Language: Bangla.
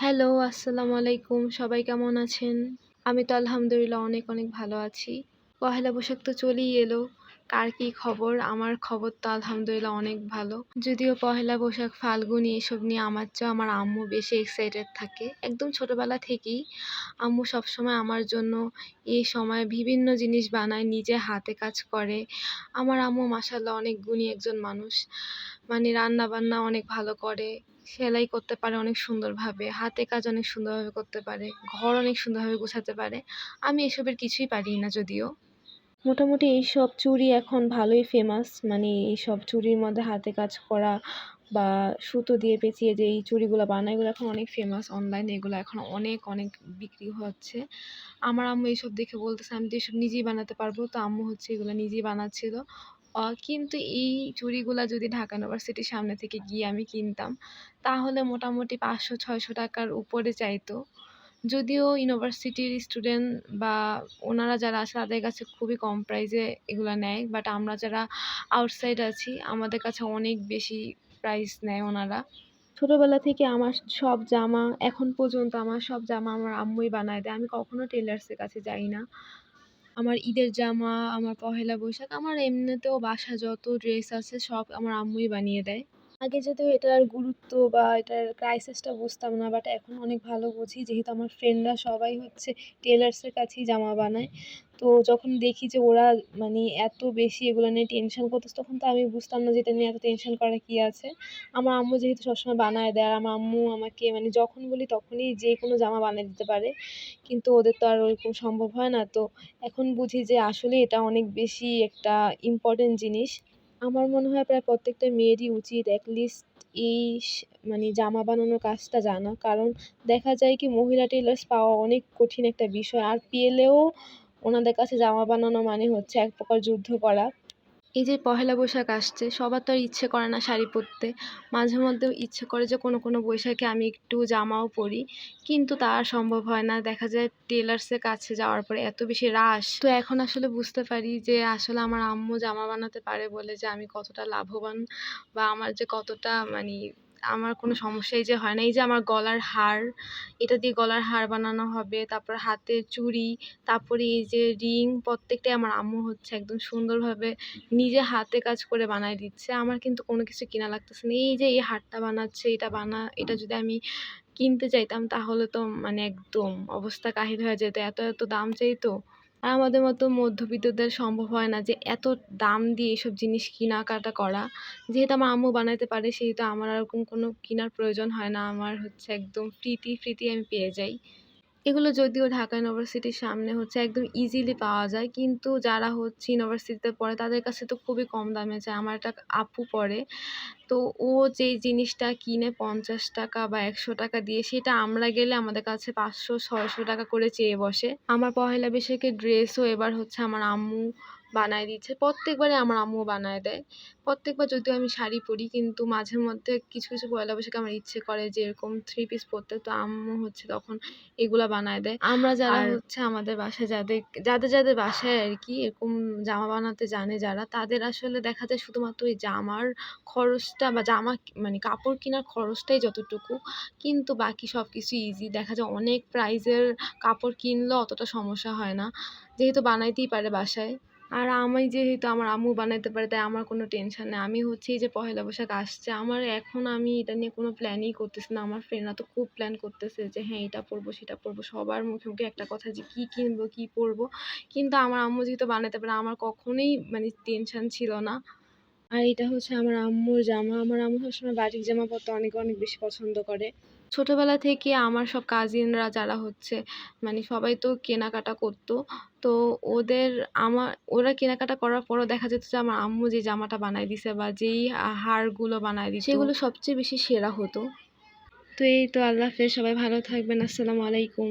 হ্যালো, আসসালামু আলাইকুম। সবাই কেমন আছেন? আমি তো আলহামদুলিল্লাহ অনেক, অনেক ভালো আছি। পহেলা বৈশাখ তো চলেই এলো। কার কি খবর? আমার খবর তো আলহামদুলিল্লাহ অনেক ভালো। যদিও পহেলা বৈশাখ, ফাল্গুনী এসব নিয়ে আমার চেয়েও আমার আম্মু বেশি এক্সাইটেড থাকে। একদম ছোটবেলা থেকেই আম্মু সবসময় আমার জন্য এই সময় বিভিন্ন জিনিস বানায়, নিজে হাতে কাজ করে। আমার আম্মু মাশাআল্লাহ অনেক গুণী একজন মানুষ। মানে রান্না-বান্না অনেক ভালো করে। সেলাই করতে পারে অনেক সুন্দরভাবে, হাতে কাজ অনেক সুন্দরভাবে করতে পারে, ঘর অনেক সুন্দরভাবে গোছাতে পারে। আমি এসবের কিছুই পারি না যদিও। মোটামুটি এইসব চুড়ি এখন ভালোই ফেমাস। মানে এইসব চুড়ির মধ্যে হাতে কাজ করা বা সুতো দিয়ে পেঁচিয়ে যে এই চুড়িগুলো বানায়, এগুলো এখন অনেক ফেমাস অনলাইনে। এগুলো এখন অনেক, অনেক বিক্রি হচ্ছে। আমার আম্মু এইসব দেখে বলতেছে, "আমি তো এসব নিজেই বানাতে পারবো।" তো আম্মু হচ্ছে এগুলো নিজেই বানাচ্ছিল। কিন্তু এই চুড়িগুলা যদি ঢাকা ইউনিভার্সিটির সামনে থেকে গিয়ে আমি কিনতাম, তাহলে মোটামুটি ৫০০-৬০০ টাকার উপরে চাইতো। যদিও ইউনিভার্সিটির স্টুডেন্ট বা ওনারা যারা আছে তাদের কাছে খুবই কম প্রাইসে এগুলা নেয়। বাট আমরা যারা আউটসাইড আছি আমাদের কাছে অনেক বেশি প্রাইস নেয় ওনারা। ছোটবেলা থেকে আমার সব জামা এখন পর্যন্ত আমার সব জামা আমার আম্মুই বানায় দেয়। আমি কখনো টেলার্সের কাছে যাই না। আমার ঈদের জামা, আমার পহেলা বৈশাখ, আমার এমনিতেও বাসায় যত ড্রেস আছে সব আমার আম্মুই বানিয়ে দেয়। আগে যদিও এটার গুরুত্ব বা এটার ক্রাইসিসটা বুঝতাম না, বাট এখন অনেক ভালো বুঝি, যেহেতু আমার ফ্রেন্ডরা সবাই হচ্ছে টেলার্সের কাছেই জামা বানায়। তো যখন দেখি যে ওরা মানে এত বেশি এগুলো নিয়ে টেনশন করতেছে, তখন তো আমি বুঝতাম না যে এটা নিয়ে এত টেনশন করার কি আছে। আমার আম্মু যেহেতু সবসময় বানায় দেয়, আর আমার আম্মু আমাকে মানে যখন বলি তখনই যেকোনো জামা বানিয়ে দিতে পারে। কিন্তু ওদের তো আর ওরকম সম্ভব হয় না। তো এখন বুঝি যে আসলে এটা অনেক বেশি একটা ইম্পর্টেন্ট জিনিস। আমার মনে হয় প্রায় প্রত্যেকটা মেয়েরই উচিত এটলিস্ট এই মানে জামা বানানোর কাজটা জানা। কারণ দেখা যায় কি মহিলা টেলার্স পাওয়া অনেক কঠিন একটা বিষয়। আর পেলেও ওনাদের কাছে জামা বানানো মানে হচ্ছে এক প্রকার যুদ্ধ করা। এই যে পহেলা বৈশাখ আসছে, সবার তো আর ইচ্ছে করে না শাড়ি পরতে। মাঝে মধ্যেও ইচ্ছে করে যে কোনো, কোনো বৈশাখে আমি একটু জামাও পরি। কিন্তু তা আর সম্ভব হয় না। দেখা যায় টেলার্সের কাছে যাওয়ার পরে এত বেশি রাশ। তো এখন আসলে বুঝতে পারি যে আসলে আমার আম্মু জামা বানাতে পারে বলে যে আমি কতটা লাভবান বা আমার যে কতটা মানি আমার কোনো সমস্যাই যে হয় না। এই যে আমার গলার হার, এটা দিয়ে গলার হার বানানো হবে, তারপর হাতের চুড়ি, তারপরে এই যে রিং প্রত্যেকটাই আমার আম্মু হচ্ছে একদম সুন্দরভাবে নিজে হাতে কাজ করে বানায় দিচ্ছে। আমার কিন্তু কোনো কিছু কিনা লাগতেছে না। এই যে এই হারটা বানাচ্ছে, এটা যদি আমি কিনতে চাইতাম তাহলে তো মানে একদম অবস্থা কাহিল হয়ে যেত। এত, এত দাম চাইতো। আর আমাদের মতো মধ্যবিত্তদের সম্ভব হয় না যে এত দাম দিয়ে এসব জিনিস কেনাকাটা করা। যেহেতু আমার আম্মু বানাইতে পারে সেহেতু আমার আর ওরকম কোনো কিনার প্রয়োজন হয় না। আমার হচ্ছে একদম ফ্রিতে, ফ্রিতেই আমি পেয়ে যাই। এগুলো যদিও ঢাকা ইউনিভার্সিটির সামনে হচ্ছে একদম ইজিলি পাওয়া যায়। কিন্তু যারা হচ্ছে ইউনিভার্সিটিতে পড়ে তাদের কাছে তো খুবই কম দামে যায়। আমার একটা আপু পড়ে। তো ও যেই জিনিসটা কিনে ৳৫০ বা ৳১০০ দিয়ে, সেটা আমরা গেলে আমাদের কাছে ৳৫০০-৬০০ করে চেয়ে বসে। আমার পহেলা বৈশাখের ড্রেসও এবার হচ্ছে আমার আম্মু বানায় দিচ্ছে। প্রত্যেকবারই আমার আম্মু বানায় দেয়। প্রত্যেকবার যদিও আমি শাড়ি পরি, কিন্তু মাঝে মধ্যে কিছু, কিছু পয়লা বৈশাখে আমার ইচ্ছে করে যে এরকম 3 পিস পরতে। তো আম্মু হচ্ছে তখন এগুলা বানায় দেয়। আমরা যারা হচ্ছে আমাদের বাসায় যাদের বাসায় আরকি এরকম জামা বানাতে জানে যারা, তাদের আসলে দেখা যায় শুধুমাত্র ওই জামার খরচটা বা মানে কাপড় কেনার খরচটাই যতটুকু, কিন্তু বাকি সবকিছু ইজি। দেখা যায় অনেক প্রাইজের কাপড় কিনলেও অতটা সমস্যা হয় না। যেহেতু বানাইতেই পারে বাসায়। আর আমি যেহেতু আমার আম্মু বানাইতে পারে তাই আমার কোনো টেনশন নেই। আমি হচ্ছে এই যে পহেলা বৈশাখ আসছে, আমি এটা নিয়ে কোনো প্ল্যানই করতেছি না। আমার ফ্রেন্ডরা তো খুব প্ল্যান করতেছে যে হ্যাঁ, এটা পরবো, সেটা পরবো। সবার মুখে, মুখে একটা কথা যে কি কিনবো, কি পরবো। কিন্তু আমার আম্মু যেহেতু বানাইতে পারে আমার কখনোই মানে টেনশন ছিল না। আর এটা হচ্ছে আমার আম্মুর জামা। আমার আম্মু সবসময় বাটিক জামা পরতে অনেক, অনেক বেশি পছন্দ করে। ছোটবেলা থেকে আমার সব কাজিনরা যারা হচ্ছে মানে সবাই তো কেনাকাটা করতো। তো ওদের ওরা কেনাকাটা করার পরও দেখা যেত যে আমার আম্মু যে জামাটা বানায় দিছে বা যেই হারগুলো বানায় দিত সেগুলো সবচেয়ে বেশি সেরা হতো। তো এই তো, আল্লাহ হাফেজ। সবাই ভালো থাকবেন। আসসালামু আলাইকুম।